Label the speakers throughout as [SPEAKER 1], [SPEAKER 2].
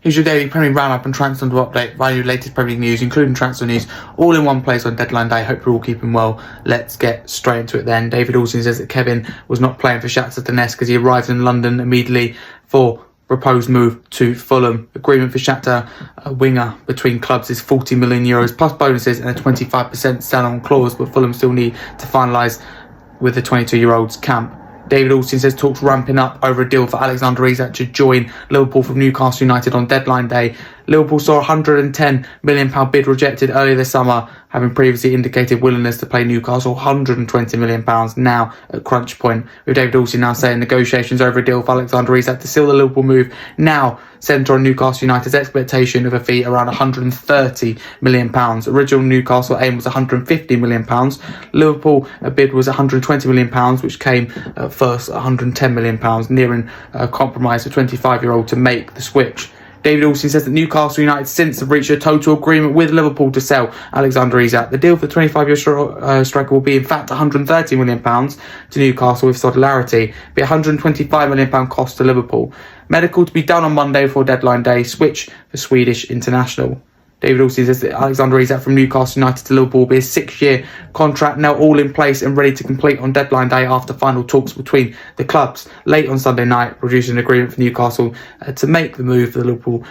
[SPEAKER 1] Here's your daily Premier League roundup and transfer window update via your latest Premier League news, including transfer news, all in one place on deadline day. Hope you're all keeping well. Let's get straight into it then. David Ornstein says that Kevin was not playing for Shakhtar Donetsk because he arrived in London immediately for proposed move to Fulham. Agreement for Shakhtar, a winger between clubs, is €40 million plus bonuses and a 25% sell-on clause, but Fulham still need to finalise with the 22-year-old's camp. David Ornstein says talks ramping up over a deal for Alexander Isak to join Liverpool from Newcastle United on deadline day. Liverpool saw a £110 million bid rejected earlier this summer, having previously indicated willingness to pay Newcastle £120 million now at crunch point, with David Ornstein now saying negotiations over a deal for Alexander Isak to seal the Liverpool move now centre on Newcastle United's expectation of a fee around £130 million. Original Newcastle aim was £150 million. Liverpool bid was £120 million, which came at first £110 million, nearing a compromise for 25-year-old to make the switch. David Ornstein says that Newcastle United since have reached a total agreement with Liverpool to sell Alexander Isak. The deal for the 25-year striker will be in fact £130 million to Newcastle with solidarity, be £125 million cost to Liverpool. Medical to be done on Monday before deadline day, switch for Swedish international. David Ornstein says that Alexander Isak from Newcastle United to Liverpool will be a 6-year contract, now all in place and ready to complete on deadline day after final talks between the clubs late on Sunday night, producing an agreement for Newcastle to make the move for the Liverpool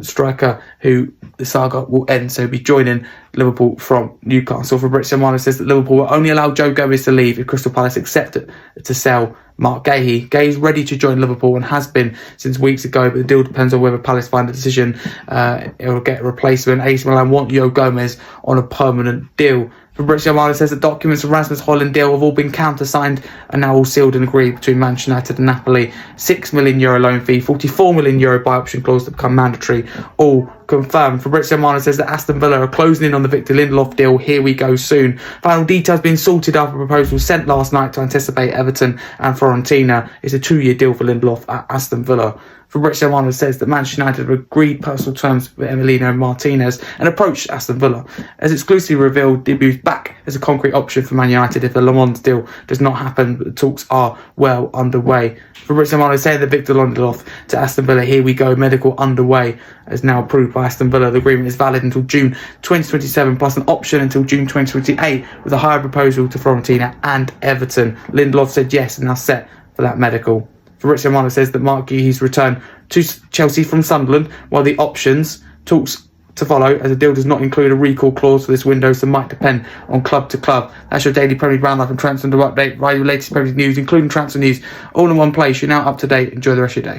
[SPEAKER 1] striker, who the saga will end, so be joining Liverpool from Newcastle. Fabrizio Romano says that Liverpool will only allow Joe Gomez to leave if Crystal Palace accept to sell Mark Guéhi. Guéhi's ready to join Liverpool and has been since weeks ago, but the deal depends on whether Palace find a decision. It will get a replacement. AC Milan want Joe Gomez on a permanent deal. Fabrizio Romano says the documents of Rasmus Højlund deal have all been countersigned and now all sealed and agreed between Manchester United and Napoli. €6 million loan fee, €44 million buy option clause to become mandatory, all confirmed. Fabrizio Romano says that Aston Villa are closing in on the Victor Lindelof deal. Here we go soon. Final details being sorted after a proposal sent last night to anticipate Everton and Fiorentina. It's a 2-year deal for Lindelof at Aston Villa. Fabrizio Romano says that Manchester United have agreed personal terms with Emiliano Martinez and approached Aston Villa. As exclusively revealed, debuts back as a concrete option for Man United if the Le Mans deal does not happen, but the talks are well underway. Fabrizio Romano saying that Victor Lindelof to Aston Villa, here we go, medical underway, as now approved by Aston Villa. The agreement is valid until June 2027 plus an option until June 2028 with a higher proposal to Fiorentina and Everton. Lindelof said yes and now set for that medical. Fabrizio Romano says that Mark Guéhi's return to Chelsea from Sunderland, while the options talks to follow, as the deal does not include a recall clause for this window, so might depend on club to club. That's your daily Premier League roundup and transfer window update via your latest Premier League news, including transfer news, all in one place. You're now up to date. Enjoy the rest of your day.